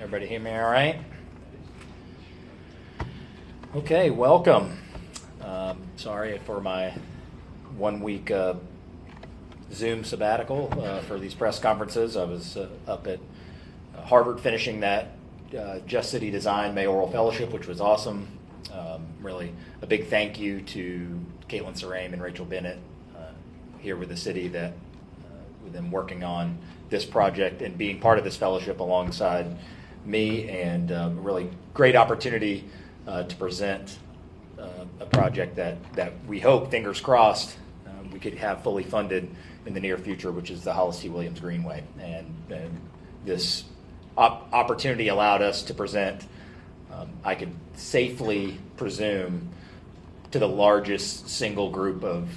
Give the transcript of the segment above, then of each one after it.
Everybody hear me all right? Okay, welcome. Sorry for my 1 week Zoom sabbatical for these press conferences. I was up at Harvard finishing that Just City Design Mayoral Fellowship, which was awesome. Really a big thank you to Caitlin Sarame and Rachel Bennett here with the city that with them working on this project and being part of this fellowship alongside me, and really great opportunity to present a project that we hope, fingers crossed, we could have fully funded in the near future, which is the Hollis T. Williams Greenway. And this opportunity allowed us to present, I could safely presume, to the largest single group of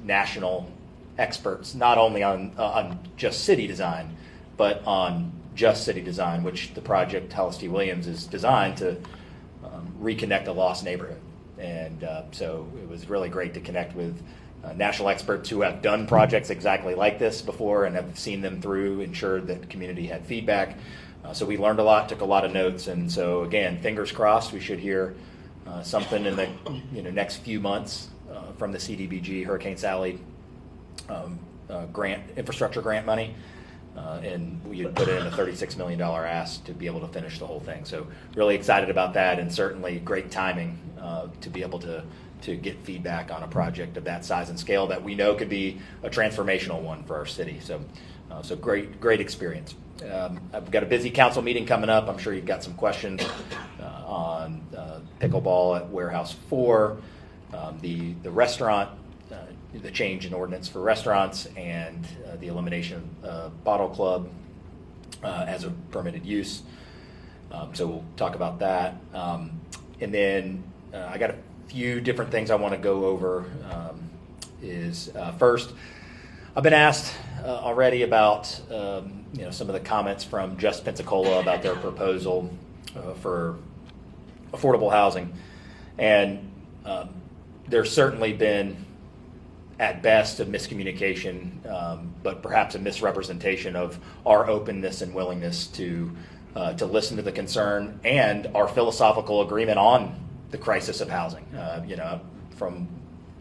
national experts, not only on just city design, but on just city design, which the project Hollis T. Williams is designed to reconnect a lost neighborhood. And so it was really great to connect with national experts who have done projects exactly like this before and have seen them through, ensured that the community had feedback. So we learned a lot, took a lot of notes, and so again, fingers crossed, we should hear something in the next few months from the CDBG Hurricane Sally infrastructure grant money. And we had put in a $36 million ask to be able to finish the whole thing. So really excited about that, and certainly great timing to be able to get feedback on a project of that size and scale that we know could be a transformational one for our city. So great experience. I've got a busy council meeting coming up. I'm sure you've got some questions on pickleball at Warehouse 4, the restaurant, the change in ordinance for restaurants, and the elimination of Bottle Club as a permitted use. So we'll talk about that. And then I got a few different things I want to go over. First, I've been asked already about some of the comments from Just Pensacola about their proposal for affordable housing, and there's certainly been, at best, a miscommunication, but perhaps a misrepresentation of our openness and willingness to listen to the concern and our philosophical agreement on the crisis of housing. From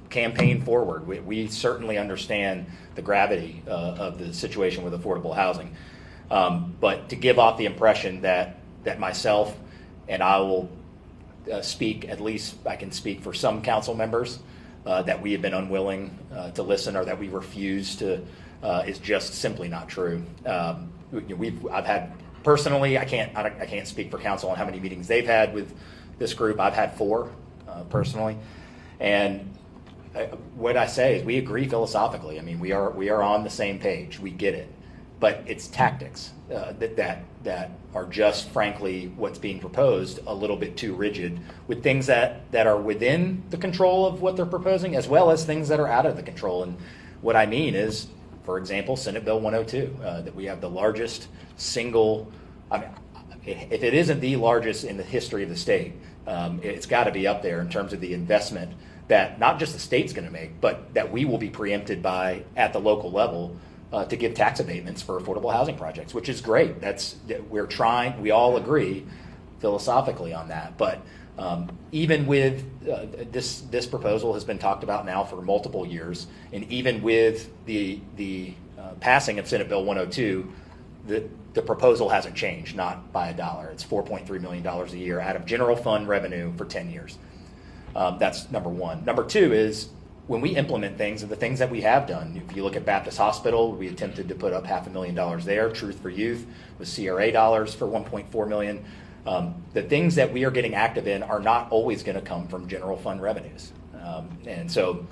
campaign forward, we certainly understand the gravity of the situation with affordable housing. But to give off the impression that myself, and I will speak, at least I can speak for some council members, that we have been unwilling to listen, or that we refuse to, is just simply not true. I've had personally, I can't speak for council on how many meetings they've had with this group. I've had 4 personally, and what I say is we agree philosophically. I mean, we are on the same page. We get it, but it's tactics that are just, frankly, what's being proposed, a little bit too rigid, with things that are within the control of what they're proposing, as well as things that are out of the control. And what I mean is, for example, Senate Bill 102, that we have the largest single, if it isn't the largest in the history of the state, it's got to be up there in terms of the investment that not just the state's going to make, but that we will be preempted by at the local level to give tax abatements for affordable housing projects, which is great. We all agree philosophically on that. But even with this proposal has been talked about now for multiple years, and even with the passing of Senate Bill 102, the proposal hasn't changed, not by $1. It's $4.3 million a year out of general fund revenue for 10 years. That's number one. Number two is, when we implement things, and the things that we have done, if you look at Baptist Hospital, we attempted to put up $500,000 there. Truth for Youth with CRA dollars for $1.4 million. The things that we are getting active in are not always going to come from general fund revenues, and so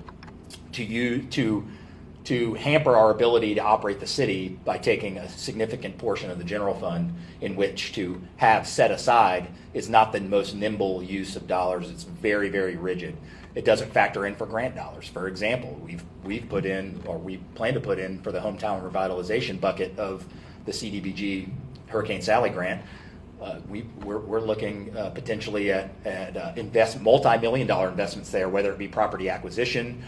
to hamper our ability to operate the city by taking a significant portion of the general fund in which to have set aside is not the most nimble use of dollars. It's very, very rigid. It doesn't factor in for grant dollars. For example, we've put in, or we plan to put in, for the hometown revitalization bucket of the CDBG Hurricane Sally grant. We're looking potentially at multi-million-dollar investments there, whether it be property acquisition,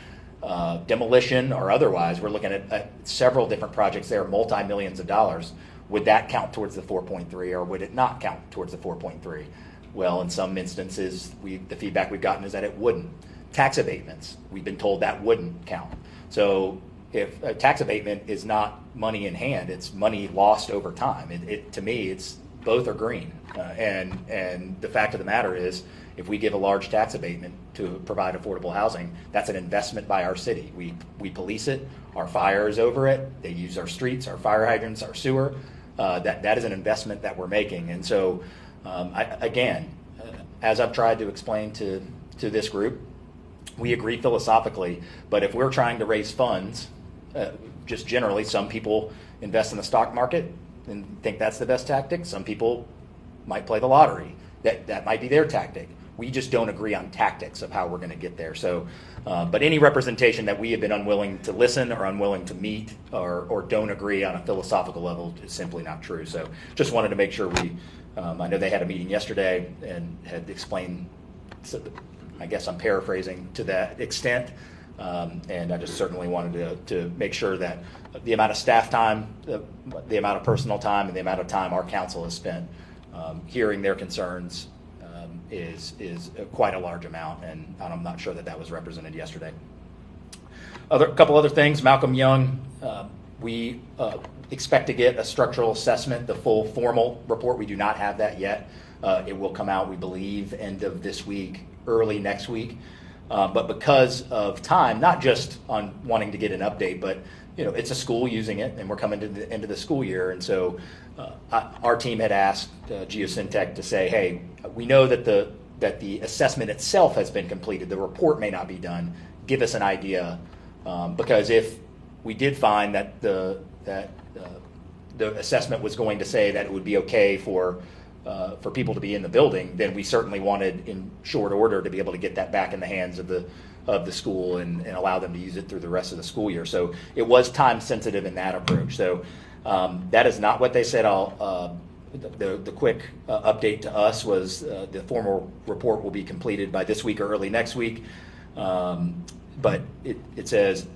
demolition, or otherwise. We're looking at several different projects there, multi-millions of dollars, Would that count towards the 4.3, or would it not count towards the 4.3? Well, in some instances, the feedback we've gotten is that it wouldn't. Tax abatements, we've been told that wouldn't count. So if a tax abatement is not money in hand, it's money lost over time. To me, it's both are green. And the fact of the matter is, if we give a large tax abatement to provide affordable housing, that's an investment by our city. We police it. Our fire is over it. They use our streets, our fire hydrants, our sewer. That is an investment that we're making. And so, as I've tried to explain to this group, we agree philosophically, but if we're trying to raise funds, just generally, some people invest in the stock market and think that's the best tactic. Some people might play the lottery. That might be their tactic. We just don't agree on tactics of how we're going to get there. So, but any representation that we have been unwilling to listen or unwilling to meet or don't agree on a philosophical level is simply not true. So just wanted to make sure I know they had a meeting yesterday and had explained, I guess I'm paraphrasing to that extent, and I just certainly wanted to make sure that the amount of staff time, the amount of personal time, and the amount of time our council has spent hearing their concerns is quite a large amount, and I'm not sure that was represented yesterday. A couple other things. Malcolm Young, we expect to get a structural assessment, the full formal report. We do not have that yet. It will come out, we believe, end of this week, early next week. But because of time, not just on wanting to get an update, but it's a school using it, and we're coming to the end of the school year, and so our team had asked Geosyntec to say, hey, we know that the assessment itself has been completed. The report may not be done. Give us an idea, because if we did find that the assessment was going to say that it would be okay for people to be in the building, then we certainly wanted in short order to be able to get that back in the hands of the school and allow them to use it through the rest of the school year. So it was time sensitive in that approach. So that is not what they said. The quick update to us was the formal report will be completed by this week or early next week. But it says,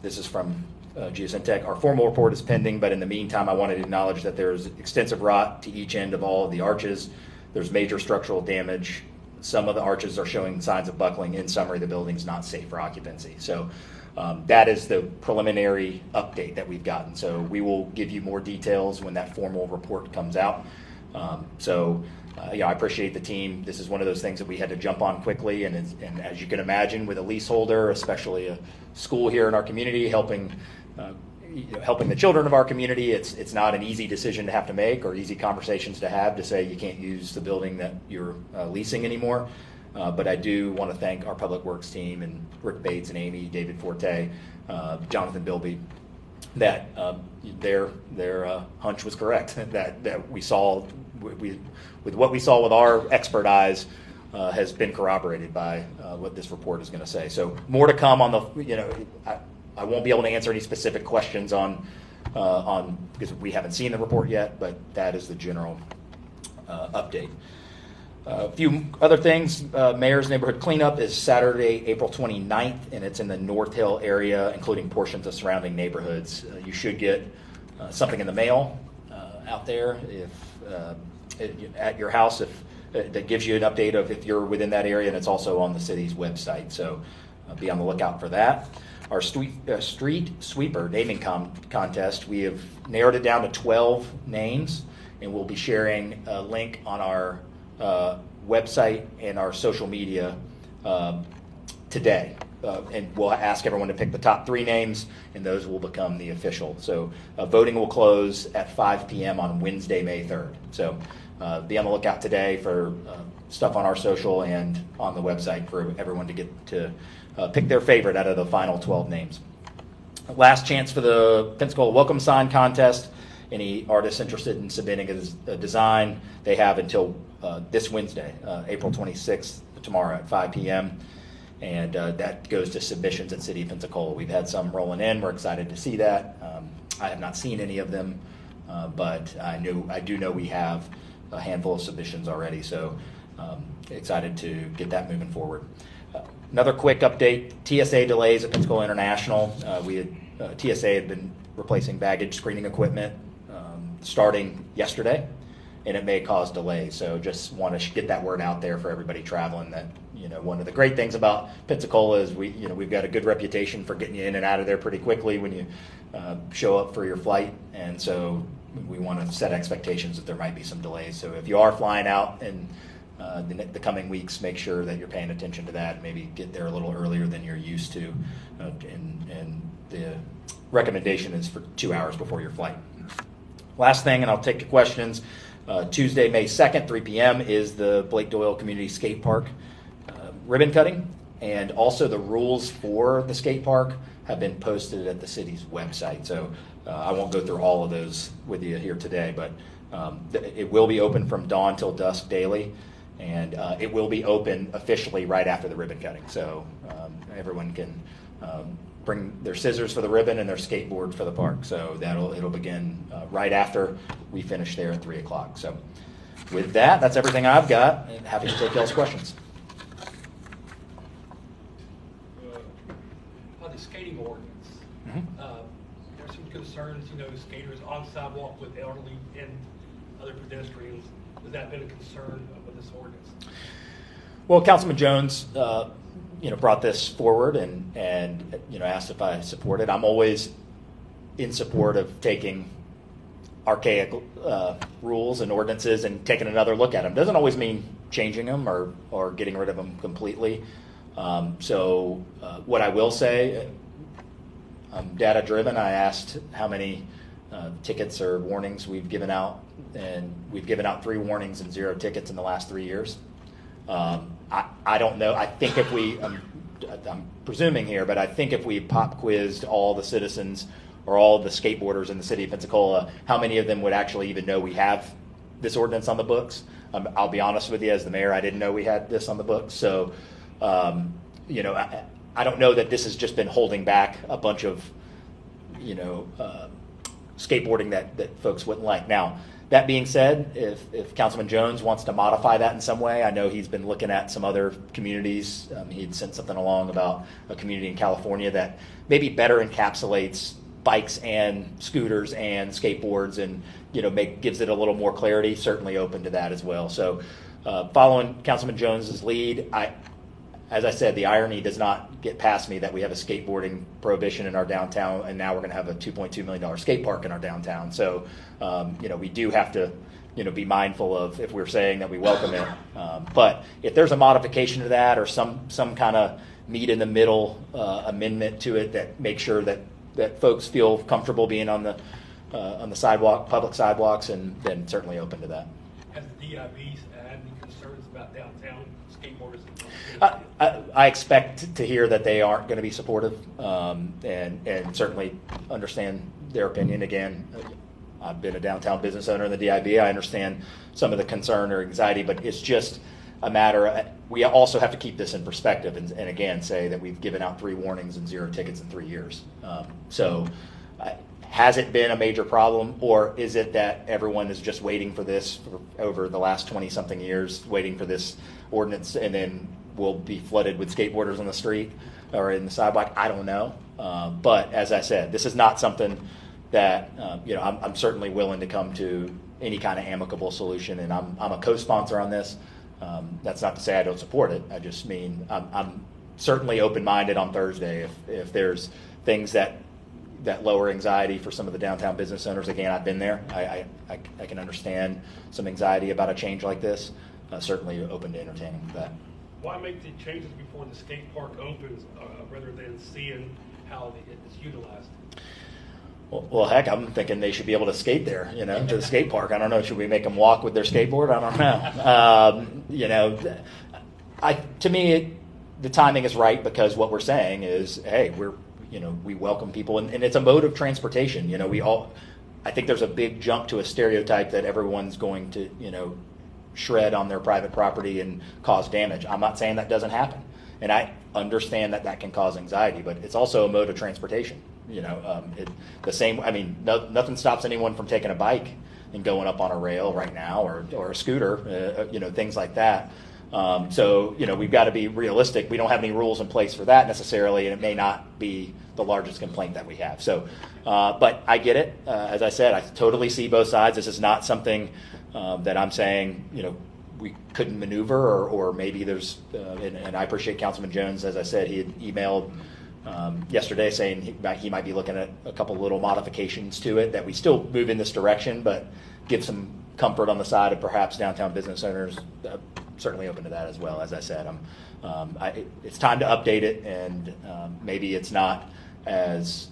this is from Geosyntec, our formal report is pending, but in the meantime, I wanted to acknowledge that there's extensive rot to each end of all of the arches. There's major structural damage. Some of the arches are showing signs of buckling. In summary, the building's not safe for occupancy. So that is the preliminary update that we've gotten. So we will give you more details when that formal report comes out. I appreciate the team. This is one of those things that we had to jump on quickly, and as you can imagine, with a leaseholder, especially a school here in our community, helping the children of our community, it's not an easy decision to have to make or easy conversations to have to say you can't use the building that you're leasing anymore. But I do want to thank our Public Works team and Rick Bates and Amy, David Forte, Jonathan Bilby, that their hunch was correct. that we saw with what we saw with our expert eyes has been corroborated by what this report is going to say. So more to come on I won't be able to answer any specific questions on because we haven't seen the report yet, but that is the general update. A few other things. Mayor's Neighborhood Cleanup is Saturday, April 29th, and it's in the North Hill area, including portions of surrounding neighborhoods. You should get something in the mail out there at your house that gives you an update of if you're within that area, and it's also on the city's website. So be on the lookout for that. Our street sweeper naming contest, we have narrowed it down to 12 names, and we'll be sharing a link on our website and our social media today. And we'll ask everyone to pick the top 3 names, and those will become the official. So voting will close at 5 p.m. on Wednesday, May 3rd. So be on the lookout today for stuff on our social and on the website for everyone to get to pick their favorite out of the final 12 names. Last chance for the Pensacola Welcome Sign Contest. Any artists interested in submitting a design, they have until this Wednesday, April 26th, tomorrow at 5 p.m. And that goes to submissions at City of Pensacola. We've had some rolling in. We're excited to see that. I have not seen any of them, but I do know we have a handful of submissions already. So excited to get that moving forward. Another quick update: TSA delays at Pensacola International. TSA had been replacing baggage screening equipment starting yesterday, and it may cause delays. So just want to get that word out there for everybody traveling that, one of the great things about Pensacola is we've got a good reputation for getting you in and out of there pretty quickly when you show up for your flight. And so we want to set expectations that there might be some delays. So if you are flying out in the coming weeks, make sure that you're paying attention to that. Maybe get there a little earlier than you're used to. And the recommendation is for 2 hours before your flight. Last thing, and I'll take your questions. Tuesday, May 2nd, 3 p.m. is the Blake Doyle Community Skate Park ribbon cutting. And also the rules for the skate park have been posted at the city's website. So I won't go through all of those with you here today, but it will be open from dawn till dusk daily. And it will be open officially right after the ribbon cutting. So everyone can bring their scissors for the ribbon and their skateboard for the park. So it'll begin right after we finish there at 3 o'clock. So with that, that's everything I've got. And happy to take y'all's questions. On the skating ordinance, there's some concerns, skaters on sidewalk with elderly and other pedestrians. Has that been a concern with this ordinance? Well, Councilman Jones, brought this forward and asked if I support it. I'm always in support of taking archaic rules and ordinances and taking another look at them. Doesn't always mean changing them or getting rid of them completely. So what I will say, I'm data driven. I asked how many tickets or warnings we've given out, and we've given out 3 warnings and 0 tickets in the last 3 years. I don't know. I think if I'm presuming here, but I think if we pop quizzed all the citizens or all the skateboarders in the city of Pensacola, how many of them would actually even know we have this ordinance on the books? I'll be honest with you, as the mayor, I didn't know we had this on the books. So, I don't know that this has just been holding back a bunch of, skateboarding that folks wouldn't like. Now, that being said, if Councilman Jones wants to modify that in some way, I know he's been looking at some other communities. He'd sent something along about a community in California that maybe better encapsulates bikes and scooters and skateboards and, gives it a little more clarity. Certainly open to that as well. So following Councilman Jones's lead, as I said, the irony does not get past me that we have a skateboarding prohibition in our downtown, and now we're going to have a $2.2 million skate park in our downtown. So, we do have to, be mindful of if we're saying that we welcome it. But if there's a modification to that or some kind of meet in the middle amendment to it that makes sure that folks feel comfortable being on the sidewalk, public sidewalks, and then certainly open to that. Has the DIB had any concerns about downtown skateboarders? I expect to hear that they aren't going to be supportive, and certainly understand their opinion. Again, I've been a downtown business owner in the DIB. I understand some of the concern or anxiety, but it's just a matter of, we also have to keep this in perspective and again say that we've given out 3 warnings and 0 tickets in 3 years. Has it been a major problem, or is it that everyone is just waiting for this over the last 20-something years, waiting for this ordinance, and then we'll be flooded with skateboarders on the street or in the sidewalk? I don't know. But as I said, this is not something that, I'm certainly willing to come to any kind of amicable solution, and I'm a co-sponsor on this. That's not to say I don't support it. I just mean I'm certainly open-minded on Thursday if there's things that lower anxiety for some of the downtown business owners. Again, I've been there. I can understand some anxiety about a change like this. Certainly open to entertaining that. Why make the changes before the skate park opens rather than seeing how it's utilized? Well, heck, I'm thinking they should be able to skate there, to the skate park. I don't know. Should we make them walk with their skateboard? I don't know. To me, the timing is right because what we're saying is, hey, we welcome people, and it's a mode of transportation. I think there's a big jump to a stereotype that everyone's going to, shred on their private property and cause damage. I'm not saying that doesn't happen, and I understand that can cause anxiety, but it's also a mode of transportation. Nothing stops anyone from taking a bike and going up on a rail right now, or a scooter, things like that. So, we've got to be realistic. We don't have any rules in place for that necessarily, and it may not be the largest complaint that we have. So, but I get it. As I said, I totally see both sides. This is not something that I'm saying, we couldn't maneuver, or maybe there's, and I appreciate Councilman Jones. As I said, he had emailed yesterday saying he might be looking at a couple little modifications to it that we still move in this direction, but give some comfort on the side of perhaps downtown business owners. Certainly open to that as well. As I said, it's time to update it, and maybe it's not as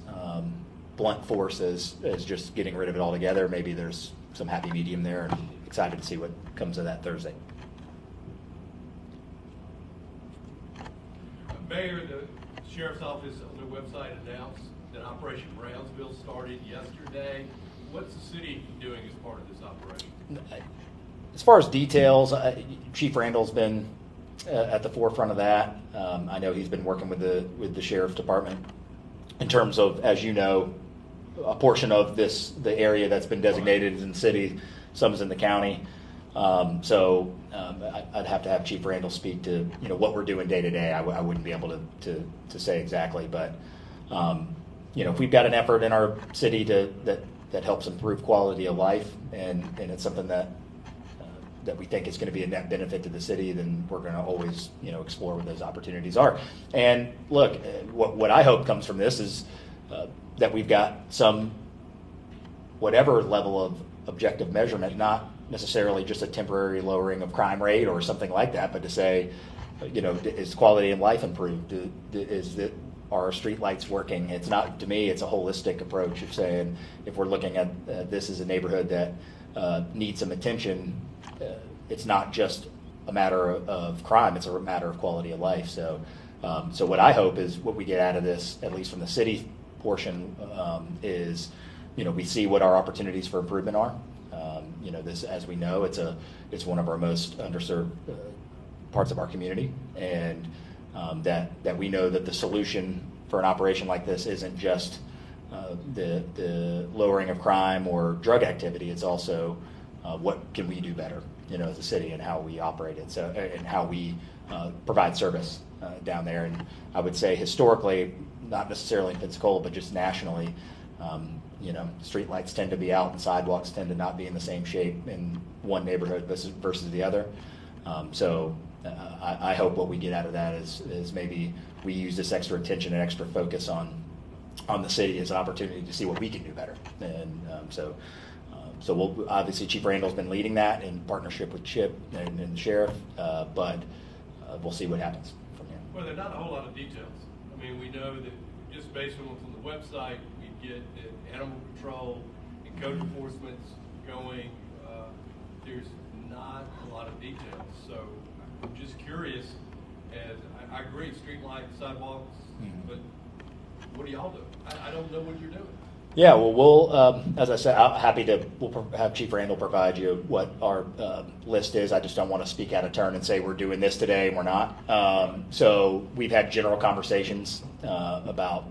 blunt force as just getting rid of it altogether. Maybe there's some happy medium there, and excited to see what comes of that Thursday. Mayor, the Sheriff's Office on their website announced that Operation Brownsville started yesterday. What's the city doing as part of this operation? As far as details, Chief Randall's been at the forefront of that. I know he's been working with the Sheriff's Department in terms of, as you know, a portion of the area that's been designated in the city, some is in the county. So I'd have to have Chief Randall speak to what we're doing day to day. I wouldn't be able to say exactly, but if we've got an effort in our city that helps improve quality of life, and it's something that we think is going to be a net benefit to the city, then we're going to always explore what those opportunities are. And look, what I hope comes from this is that we've got some whatever level of objective measurement, not necessarily just a temporary lowering of crime rate or something like that, but to say, is quality of life improved? Are our street lights working? It's not, to me, it's a holistic approach of saying, if we're looking at this as a neighborhood that needs some attention, it's not just a matter of crime, it's a matter of quality of life. So what I hope is what we get out of this, at least from the city portion, is, we see what our opportunities for improvement are. This, as we know, it's one of our most underserved parts of our community, and that we know that the solution for an operation like this isn't just the lowering of crime or drug activity. It's also what can we do better, as a city, and how we operate it, and how we provide service down there. And I would say historically, not necessarily in Pensacola, but just nationally, streetlights tend to be out and sidewalks tend to not be in the same shape in one neighborhood versus the other. I hope what we get out of that is maybe we use this extra attention and extra focus on the city as an opportunity to see what we can do better. And so we'll, obviously Chief Randall's been leading that in partnership with Chip and the sheriff, but we'll see what happens from here. Well, there are not a whole lot of details. I mean, we know that just based on what's on the website, we get that animal control and code enforcement's going. There's not a lot of details. So I'm just curious, as I agree, street lights, sidewalks, but what do y'all do? I don't know what you're doing. Yeah, well, we'll, as I said, we'll have Chief Randall provide you what our list is. I just don't want to speak out of turn and say we're doing this today and we're not. So we've had general conversations about,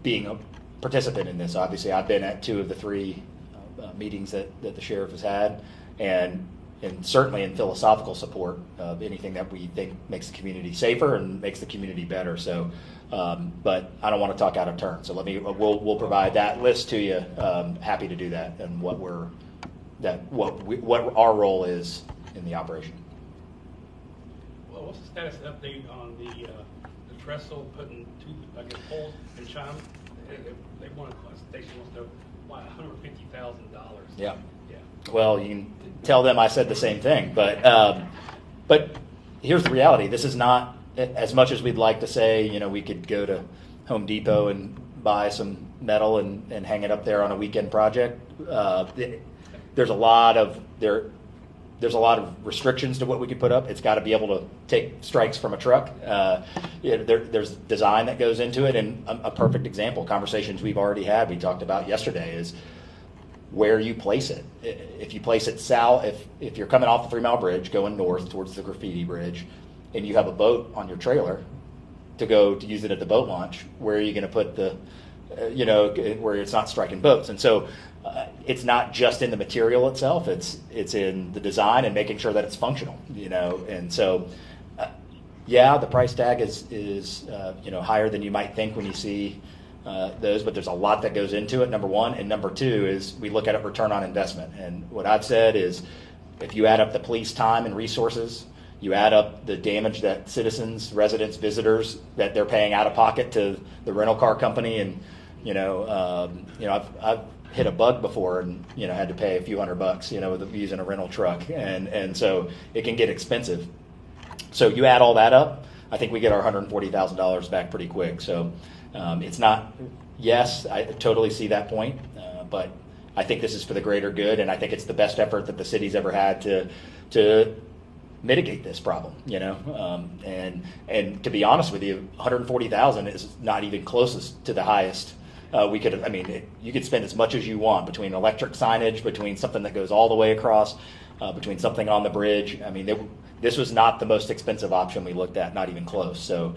being a participant in this. Obviously, I've been at 2 of the 3 meetings that the sheriff has had, and certainly in philosophical support of anything that we think makes the community safer and makes the community better. So, but I don't want to talk out of turn. So we'll provide that list to you. Happy to do that, and what our role is in the operation. Well, what's the status update on the trestle putting 2 poles in China? They want a station wants to why $150,000. Yeah. Yeah. Well, you can tell them I said the same thing, but here's the reality. This is not, as much as we'd like to say, we could go to Home Depot and buy some metal and hang it up there on a weekend project. There's a lot of restrictions to what we could put up. It's got to be able to take strikes from a truck. There's design that goes into it, and a perfect example, conversations we've already had, we talked about yesterday, is where you place it. If you place it south, if you're coming off the 3 Mile Bridge going north towards the Graffiti Bridge, and you have a boat on your trailer to use it at the boat launch, where are you going to put the where it's not striking boats. And so it's not just in the material itself, it's in the design and making sure that it's functional, and so the price tag is higher than you might think when you see those, but there's a lot that goes into it, number one. And number two is we look at it return on investment. And what I've said is if you add up the police time and resources, you add up the damage that citizens, residents, visitors, that they're paying out of pocket to the rental car company, and I've hit a bug before and had to pay a few $100, with using a rental truck, and so it can get expensive. So you add all that up, I think we get our $140,000 back pretty quick. So it's not. Yes, I totally see that point, but I think this is for the greater good, and I think it's the best effort that the city's ever had to mitigate this problem, and to be honest with you, 140,000 is not even closest to the highest we could have. I mean, you could spend as much as you want between electric signage, between something that goes all the way across, between something on the bridge. I mean, this was not the most expensive option we looked at, not even close. So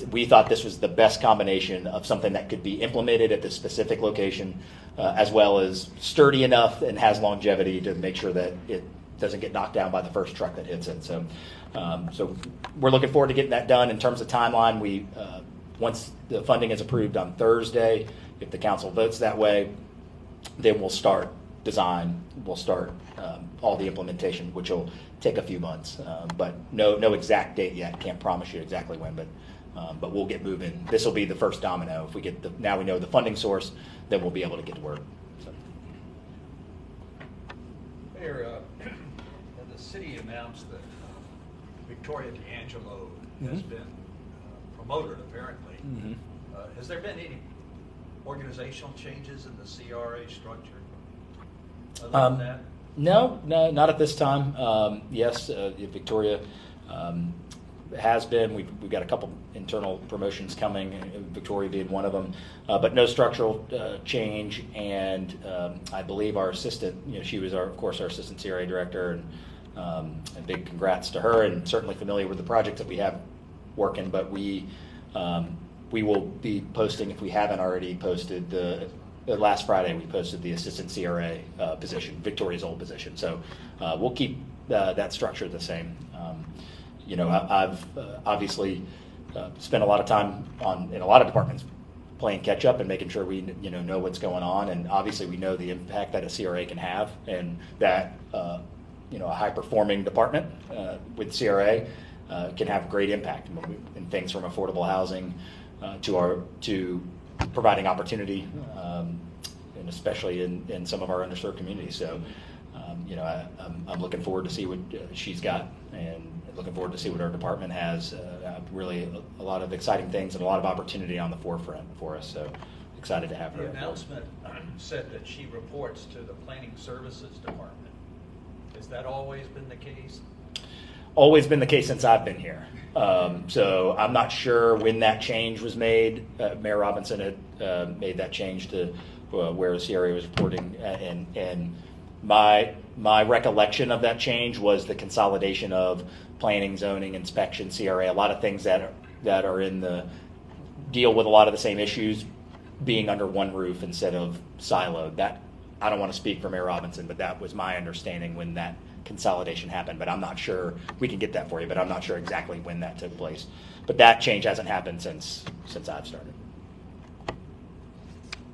we thought this was the best combination of something that could be implemented at this specific location, as well as sturdy enough and has longevity to make sure that it doesn't get knocked down by the first truck that hits it. So we're looking forward to getting that done. In terms of timeline, we once the funding is approved on Thursday, if the council votes that way, then we'll start design. We'll start all the implementation, which will take a few months, but no exact date yet. Can't promise you exactly when, but we'll get moving. This will be the first domino. If we get now we know the funding source, then we'll be able to get to work. So. Mayor, the city announced that Victoria D'Angelo has been promoted, apparently. Mm-hmm. Has there been any organizational changes in the CRA structure other than that? No, not at this time. Yes, Victoria has been. We've got a couple internal promotions coming, Victoria being one of them, but no structural change. And I believe our assistant, she was of course our assistant CRA director, and a big congrats to her, and certainly familiar with the project that we have working. But we will be posting, if we haven't already posted, the last Friday we posted the assistant CRA position, Victoria's old position. So we'll keep that structure the same. I've obviously spent a lot of time in a lot of departments playing catch up and making sure we know what's going on, and obviously we know the impact that a CRA can have, and that a high performing department with CRA can have great impact in things from affordable housing to providing opportunity, and especially in some of our underserved communities. So, I'm looking forward to see what she's got, and looking forward to see what our department has. Really, a lot of exciting things and a lot of opportunity on the forefront for us. So, excited to have her. The announcement said that she reports to the Planning Services Department. Has that always been the case? Always been the case since I've been here. So I'm not sure when that change was made. Mayor Robinson had made that change to where CRA was reporting, and my recollection of that change was the consolidation of planning, zoning, inspection, CRA, a lot of things that are in the deal with a lot of the same issues being under one roof instead of siloed. That I don't want to speak for Mayor Robinson, but that was my understanding when that consolidation happened. But I'm not sure. We can get that for you, but I'm not sure exactly when that took place. But that change hasn't happened since I've started.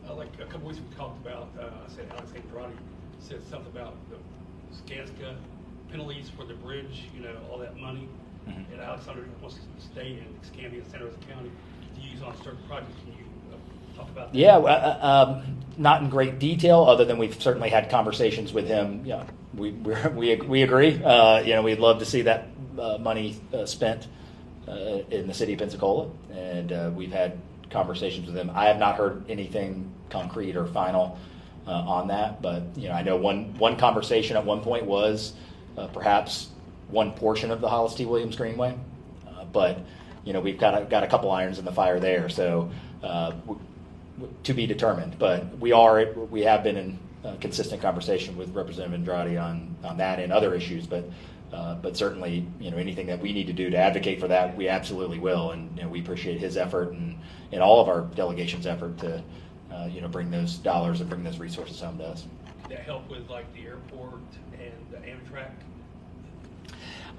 Like a couple weeks we talked about, I said Alex Andrade said something about the SCASCA penalties for the bridge, all that money. Mm-hmm. And Alexander wants to stay in Escambia and Santa Rosa County to use on certain projects. Can you talk about that? Yeah, not in great detail, other than we've certainly had conversations with him. Yeah, we agree. We'd love to see that money spent in the city of Pensacola, and we've had conversations with him. I have not heard anything concrete or final on that, but I know one conversation at one point was perhaps one portion of the Hollis T. Williams Greenway, but we've got a couple irons in the fire there, so to be determined. But we have been in consistent conversation with Representative Andrade on that and other issues, but But certainly, anything that we need to do to advocate for that, we absolutely will. And we appreciate his effort and all of our delegation's effort to, bring those dollars and bring those resources home to us. Did that help with like the airport and the Amtrak?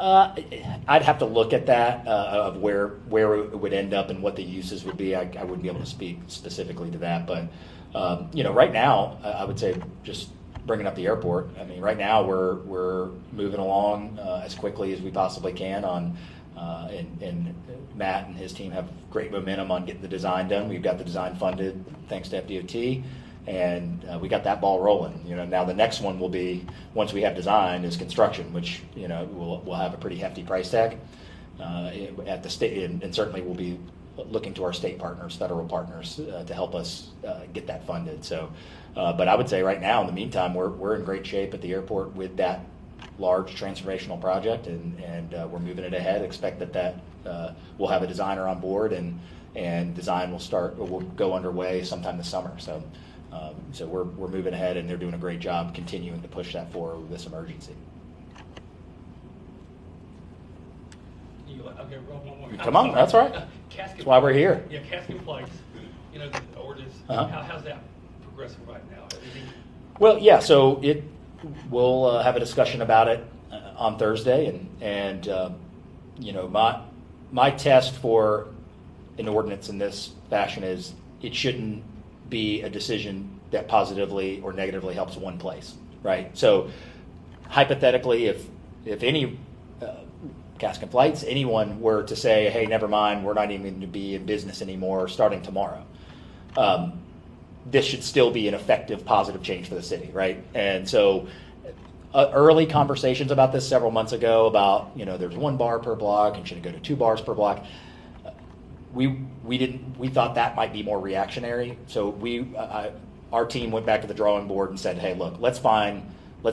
I'd have to look at that of where it would end up and what the uses would be. I wouldn't be able to speak specifically to that, but right now, I would say just bringing up the airport. I mean, right now we're moving along as quickly as we possibly can on, and Matt and his team have great momentum on getting the design done. We've got the design funded thanks to FDOT. And we got that ball rolling. Now the next one will be, once we have design, is construction, which will have a pretty hefty price tag at the state, and certainly we'll be looking to our state partners, federal partners, to help us get that funded. So, but I would say right now, in the meantime, we're in great shape at the airport with that large transformational project, and we're moving it ahead. Expect that we'll have a designer on board, and design will go underway sometime this summer. So we're moving ahead, and they're doing a great job continuing to push that forward with this emergency. Okay, one more. Come on, that's all right. That's why we're here. Yeah, casket flights. The ordinance. Uh-huh. How's that progressing right now? Anything? Well, yeah. So we'll have a discussion about it on Thursday, and my test for an ordinance in this fashion is it shouldn't be a decision that positively or negatively helps one place, right? So hypothetically, if any casket flights, anyone were to say, hey, never mind, we're not even going to be in business anymore starting tomorrow, this should still be an effective positive change for the city, right? And so early conversations about this several months ago about, there's 1 bar per block and should it go to 2 bars per block, we thought that might be more reactionary. So our team went back to the drawing board and said, hey, look, let's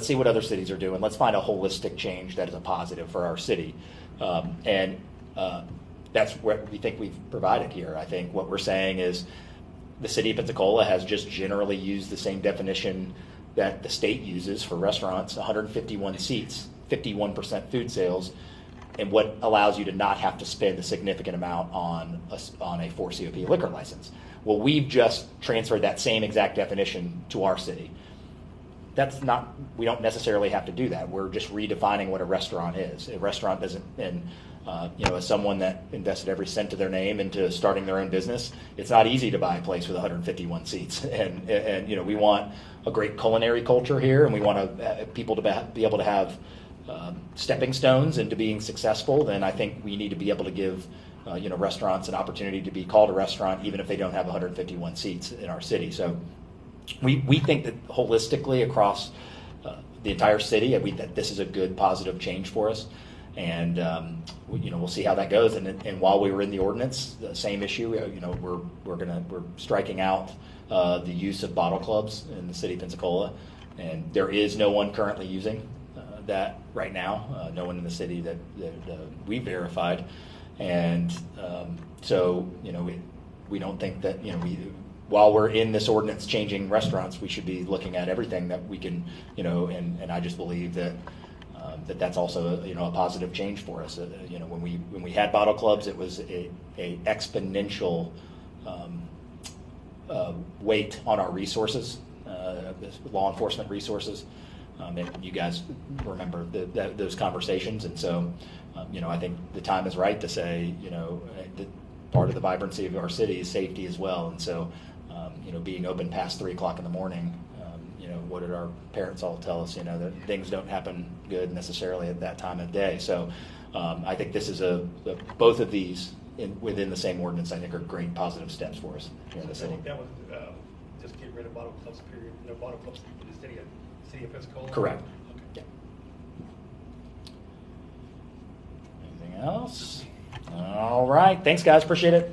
see what other cities are doing. Let's find a holistic change that is a positive for our city. And that's what we think we've provided here. I think what we're saying is the city of Pensacola has just generally used the same definition that the state uses for restaurants, 151 seats, 51% food sales, and what allows you to not have to spend a significant amount on a 4COP liquor license. Well, we've just transferred that same exact definition to our city. We don't necessarily have to do that. We're just redefining what a restaurant is. A restaurant doesn't, and as someone that invested every cent of their name into starting their own business, it's not easy to buy a place with 151 seats. And we want a great culinary culture here, and we want people to be able to have stepping stones into being successful. Then I think we need to be able to give restaurants an opportunity to be called a restaurant even if they don't have 151 seats in our city. So we think that holistically across the entire city, that this is a good positive change for us, and we'll see how that goes. And while we were in the ordinance, the same issue, we're striking out the use of bottle clubs in the city of Pensacola, and there is no one currently using that right now, no one in the city that we verified, and so we don't think that while we're in this ordinance changing restaurants, we should be looking at everything that we can, and I just believe that that's also a positive change for us. When we had bottle clubs, it was a exponential weight on our resources, law enforcement resources. And you guys remember those conversations, and so I think the time is right to say that part of the vibrancy of our city is safety as well, and so being open past 3 o'clock in the morning, what did our parents all tell us? That things don't happen good necessarily at that time of day. So I think this is both of these within the same ordinance, I think, are great positive steps for us here in the city. That was just get rid of bottle clubs. Period. No bottle clubs in the city of Pensacola. Correct. Okay. Yeah. Anything else? All right. Thanks, guys. Appreciate it.